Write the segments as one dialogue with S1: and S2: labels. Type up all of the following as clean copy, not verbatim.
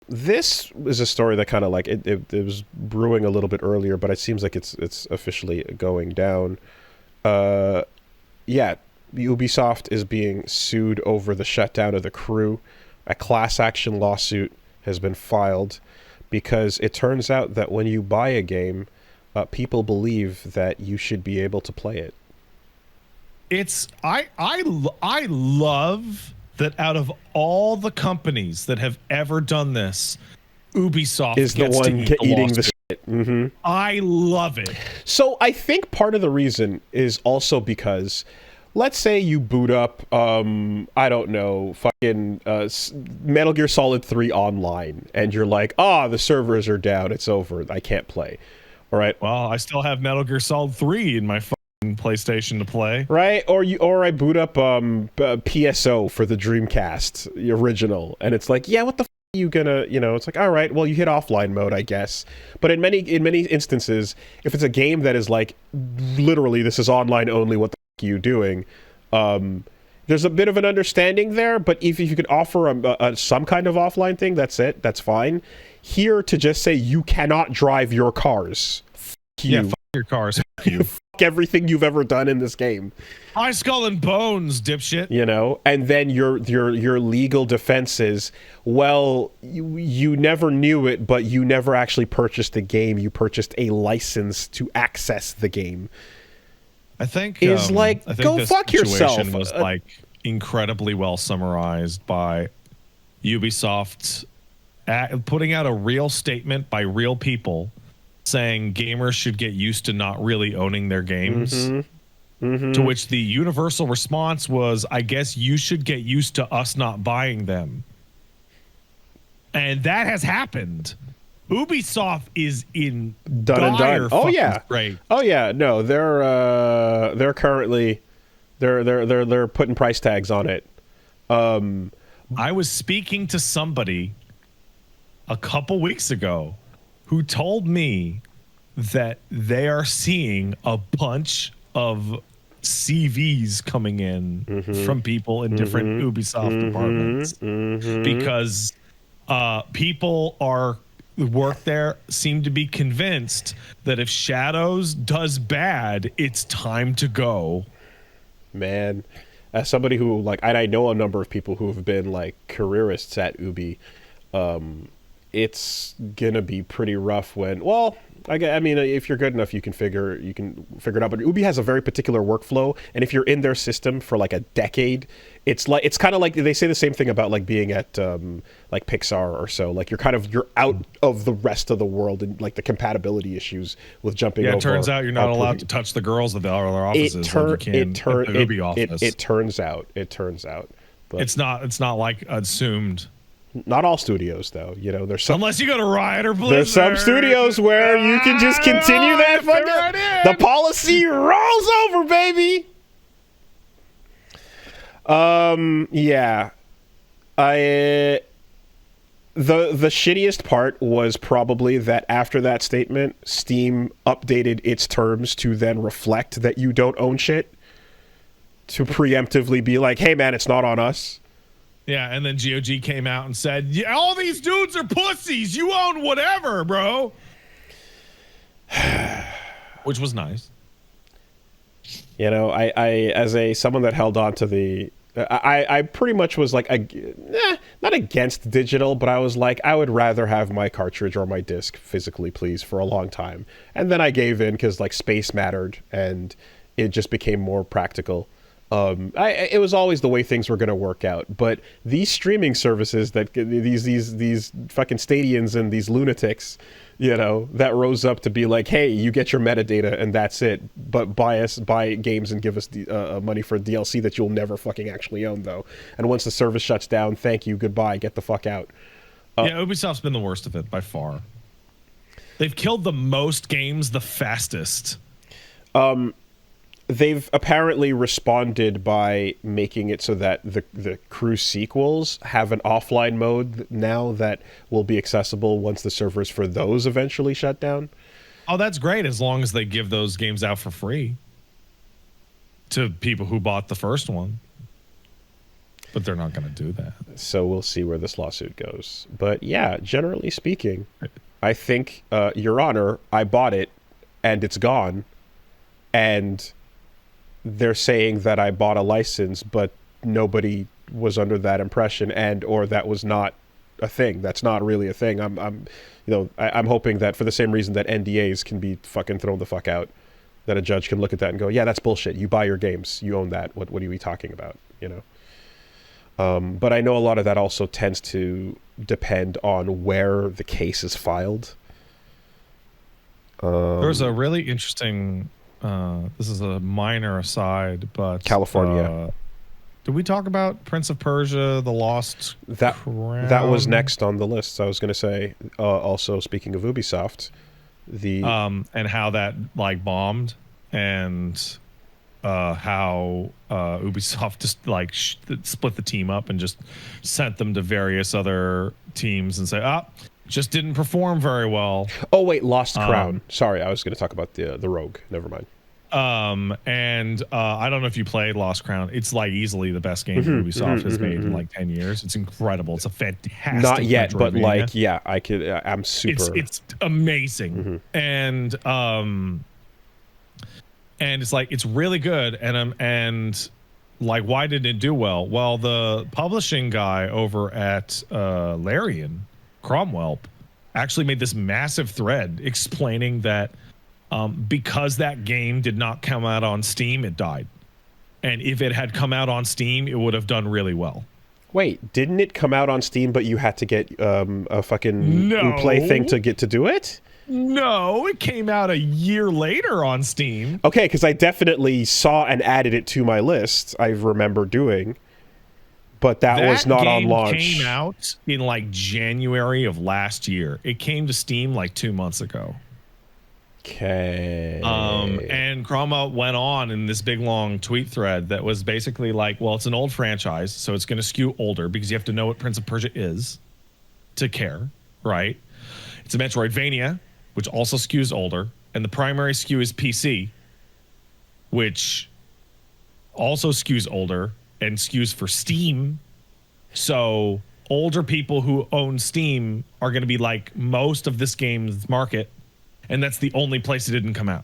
S1: This is a story that kind of like it was brewing a little bit earlier, but it seems like it's officially going down. Uh, yeah, Ubisoft is being sued over the shutdown of the crew. A class action lawsuit has been filed because it turns out that when you buy a game, people believe that you should be able to play it.
S2: It's I love that out of all the companies that have ever done this, Ubisoft
S1: Is the
S2: gets
S1: one
S2: to eat
S1: eating
S2: the
S1: the shit. Mm-hmm.
S2: I love it.
S1: So I think part of the reason is also because, let's say you boot up, I don't know, fucking Metal Gear Solid 3 online, and you're like, the servers are down, it's over, I can't play. All right.
S2: Well, I still have Metal Gear Solid 3 in my fucking PlayStation to play.
S1: Right, or I boot up PSO for the Dreamcast, the original, and it's like, yeah, what the f are you gonna, it's like, all right, well, you hit offline mode, I guess. But in many instances, if it's a game that is like, literally, this is online only, what the f are you doing? There's a bit of an understanding there, but if you could offer some kind of offline thing, that's it, that's fine. Here, to just say you cannot drive your cars. F you.
S2: Yeah, fuck your cars. Fuck you.
S1: Everything you've ever done in this game.
S2: High Skull and Bones, dipshit.
S1: And then your legal defense is, well, you never knew it, but you never actually purchased the game. You purchased a license to access the game.
S2: I think
S1: go
S2: this
S1: fuck yourself.
S2: Situation was like incredibly well summarized by Ubisoft putting out a real statement by real people saying gamers should get used to not really owning their games. Mm-hmm. Mm-hmm. To which the universal response was, I guess you should get used to us not buying them. And that has happened. Ubisoft is in
S1: done and done. Oh yeah,
S2: right.
S1: Oh yeah. No, they're currently they're putting price tags on it.
S2: I was speaking to somebody a couple weeks ago who told me that they are seeing a bunch of CVs coming in from people in different Ubisoft departments because people work there seem to be convinced that if Shadows does bad, it's time to go.
S1: Man, as somebody who I know a number of people who have been like careerists at Ubi, it's gonna be pretty rough when, well, I mean, if you're good enough, you can figure it out. But Ubi has a very particular workflow, and if you're in their system for like a decade, it's kind of like they say the same thing about like being at like Pixar or so. Like you're out of the rest of the world, and like the compatibility issues with jumping.
S2: Yeah,
S1: it
S2: turns out you're not allowed to touch the girls at the other offices.
S1: It turns out. But
S2: it's not like assumed.
S1: Not all studios, though. There's some.
S2: Unless you go to Riot or Blizzard.
S1: There's some studios where you can just continue that fucking. The policy rolls over, baby. Yeah. The shittiest part was probably that after that statement, Steam updated its terms to then reflect that you don't own shit. To preemptively be like, hey man, it's not on us.
S2: Yeah, and then GOG came out and said, yeah, all these dudes are pussies. You own whatever, bro. Which was nice.
S1: I as someone that held on to the... I pretty much was like, not against digital, but I was like, I would rather have my cartridge or my disc physically, please, for a long time. And then I gave in because like space mattered and it just became more practical. It was always the way things were going to work out, but these streaming services that these fucking Stadians and these lunatics, that rose up to be like, hey, you get your metadata and that's it, but buy games and give us money for DLC that you'll never fucking actually own though. And once the service shuts down, thank you, goodbye, get the fuck out.
S2: Yeah, Ubisoft's been the worst of it by far. They've killed the most games the fastest.
S1: They've apparently responded by making it so that the Crew sequels have an offline mode now that will be accessible once the servers for those eventually shut down.
S2: Oh, that's great, as long as they give those games out for free to people who bought the first one. But they're not going to do that.
S1: So we'll see where this lawsuit goes. But yeah, generally speaking, I think, Your Honor, I bought it and it's gone. And they're saying that I bought a license, but nobody was under that impression, and or that was not a thing. That's not really a thing. I'm hoping that for the same reason that NDAs can be fucking thrown the fuck out, that a judge can look at that and go, yeah, that's bullshit. You buy your games, you own that. What are we talking about? But I know a lot of that also tends to depend on where the case is filed.
S2: There's a really interesting. This is a minor aside, but
S1: California.
S2: Did we talk about Prince of Persia: The Lost Crown?
S1: That was next on the list. I was going to say. Also, speaking of Ubisoft,
S2: and how that like bombed, and how Ubisoft just like split the team up and just sent them to various other teams and say, just didn't perform very well.
S1: Oh wait, Lost Crown. Sorry, I was going to talk about the Rogue. Never mind.
S2: And I don't know if you played Lost Crown. It's like easily the best game Ubisoft has made in like 10 years. It's incredible. It's a fantastic.
S1: Not yet, but like, yeah, I could. I'm super.
S2: It's amazing, and it's like it's really good. And like, why did it do well? Well, the publishing guy over at Larian, Cromwell, actually made this massive thread explaining that. Because that game did not come out on Steam, it died. And if it had come out on Steam, it would have done really well.
S1: Wait, didn't it come out on Steam, but you had to get a fucking Uplay thing to get to do it?
S2: No, it came out a year later on Steam.
S1: Okay, because I definitely saw and added it to my list. I remember doing, but that was not on launch.
S2: It came out in like January of last year. It came to Steam like 2 months ago.
S1: Okay.
S2: And Cromwell went on in this big long tweet thread that was basically like, well, it's an old franchise, so it's going to skew older because you have to know what Prince of Persia is to care, right? It's a Metroidvania, which also skews older, and the primary skew is PC, which also skews older and skews for Steam. So older people who own Steam are going to be like most of this game's market. And that's the only place it didn't come out.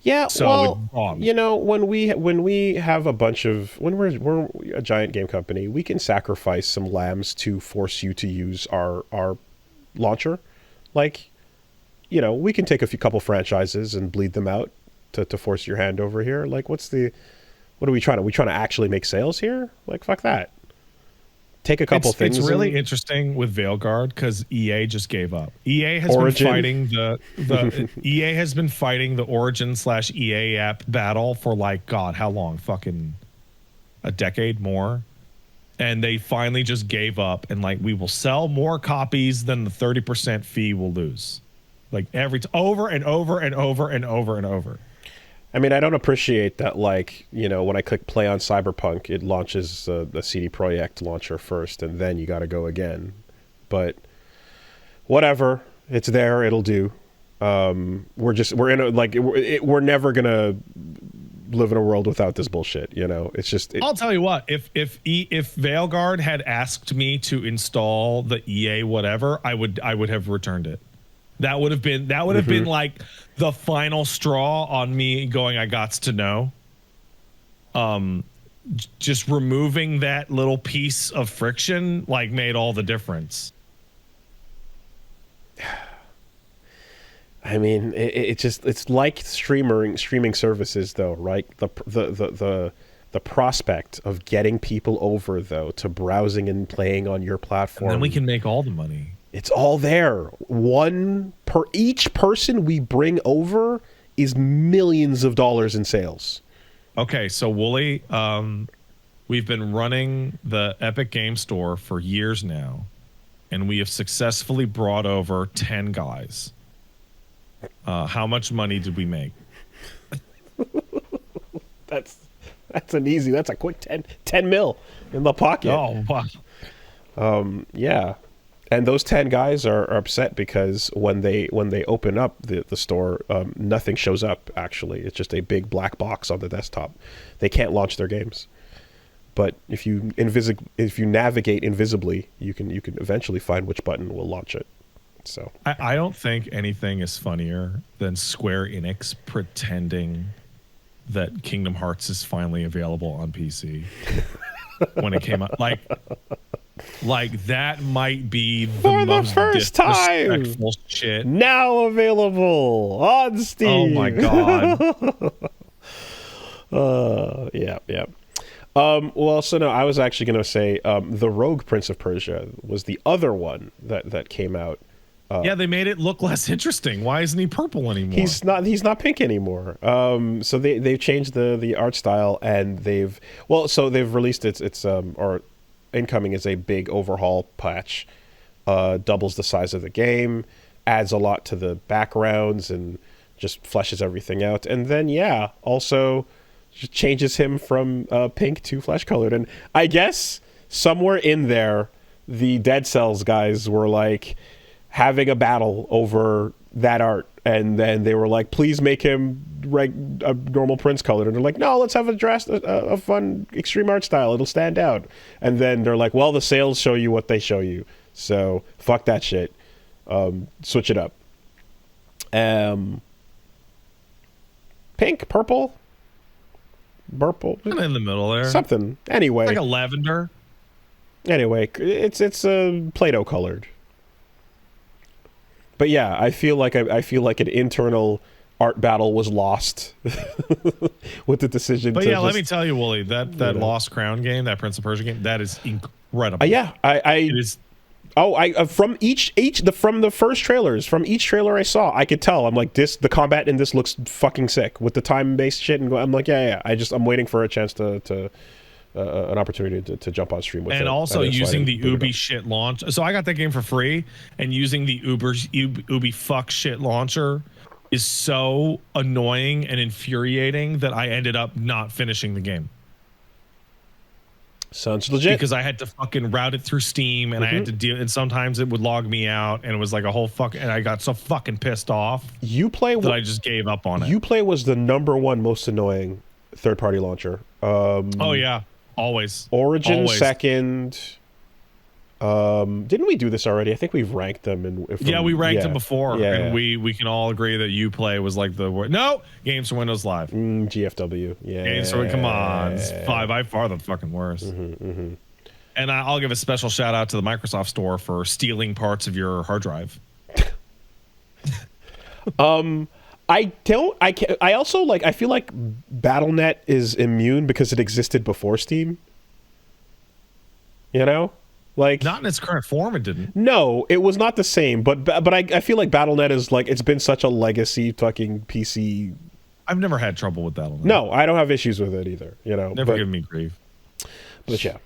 S1: Yeah,
S2: so
S1: well, when we have a bunch of we're a giant game company, we can sacrifice some lambs to force you to use our launcher. Like, we can take a couple franchises and bleed them out to force your hand over here. Like, what are we trying to? Are we trying to actually make sales here? Like, fuck that. Take a couple things.
S2: It's really interesting with Veilguard because EA just gave up. EA has been fighting the EA has been fighting the Origin/EA app battle for like God, how long? Fucking a decade more. And they finally just gave up and like we will sell more copies than the 30% fee we'll lose. Like over and over and over and over and over.
S1: I mean, I don't appreciate that, like, when I click play on Cyberpunk, it launches the CD Projekt launcher first, and then you got to go again. But whatever, it's there, it'll do. We're never gonna live in a world without this bullshit. It's just.
S2: I'll tell you what, if Veilguard had asked me to install the EA whatever, I would have returned it. That would have been like the final straw on me going, I gots to know. Just removing that little piece of friction like made all the difference.
S1: I mean, it's like streaming services though, right? The prospect of getting people over though to browsing and playing on your platform.
S2: And then we can make all the money.
S1: It's all there. Each person we bring over is millions of dollars in sales.
S2: Okay, so Wooly, we've been running the Epic Game Store for years now, and we have successfully brought over 10 guys. How much money did we make?
S1: That's a quick 10 mil in the pocket.
S2: Oh, wow.
S1: Yeah. And those 10 guys are upset because when they open up the store, nothing shows up, actually. It's just a big black box on the desktop. They can't launch their games. But if you navigate invisibly, you can eventually find which button will launch it. So
S2: I don't think anything is funnier than Square Enix pretending that Kingdom Hearts is finally available on PC when it came out. Like that might be
S1: for the
S2: most
S1: first time
S2: disrespectful shit.
S1: Now available on Steam.
S2: Oh my god.
S1: Yeah. Well, so no, I was actually going to say the Rogue Prince of Persia was the other one that came out.
S2: Yeah, they made it look less interesting. Why isn't he purple anymore?
S1: He's not pink anymore. So they've changed the art style, and they've released its or incoming is a big overhaul patch, doubles the size of the game, adds a lot to the backgrounds, and just fleshes everything out. And then also just changes him from pink to flesh colored. And I guess somewhere in there, the Dead Cells guys were like having a battle over that art, and then they were like, please make him a normal Prince colored, and they're like, no, let's have a fun extreme art style, it'll stand out. And then they're like, well, the sales show you what they show you, so fuck that shit, switch it up. Pink, purple,
S2: Kinda in the middle there,
S1: something, anyway,
S2: like a lavender.
S1: Anyway, it's Play-Doh colored. But yeah, I feel like an internal art battle was lost with the decision.
S2: But let me tell you, Wooly, that Lost Crown game, that Prince of Persia game, that is incredible.
S1: It is. From from the first trailers, from each trailer I saw, I could tell. I'm like, the combat in this looks fucking sick with the time-based shit, and I'm like, yeah. I'm waiting for a chance to an opportunity to jump on stream with it.
S2: And also using the Ubi shit launch. So I got that game for free, and using the Ubi fuck shit launcher is so annoying and infuriating that I ended up not finishing the game.
S1: Sounds legit.
S2: Because I had to fucking route it through Steam, and I had to deal, and sometimes it would log me out, and it was like a whole and I got so fucking pissed off that I just gave up on it.
S1: Uplay was the #1 most annoying third-party launcher.
S2: Oh yeah. Always.
S1: Origin second. Didn't we do this already? I think we've ranked them.
S2: We ranked them before, and we can all agree that Uplay was like the word. No, Games for Windows Live.
S1: GFW. Yeah.
S2: Games for come on, it's by far the fucking worst. And I'll give a special shout out to the Microsoft Store for stealing parts of your hard drive.
S1: I also I feel like Battle.net is immune because it existed before Steam. You know? Like,
S2: not in its current form, it didn't.
S1: No, it was not the same, but I feel like Battle.net is it's been such a legacy fucking PC.
S2: I've never had trouble with Battle.net.
S1: No, I don't have issues with it either, you know.
S2: Never given me grief.
S1: But yeah.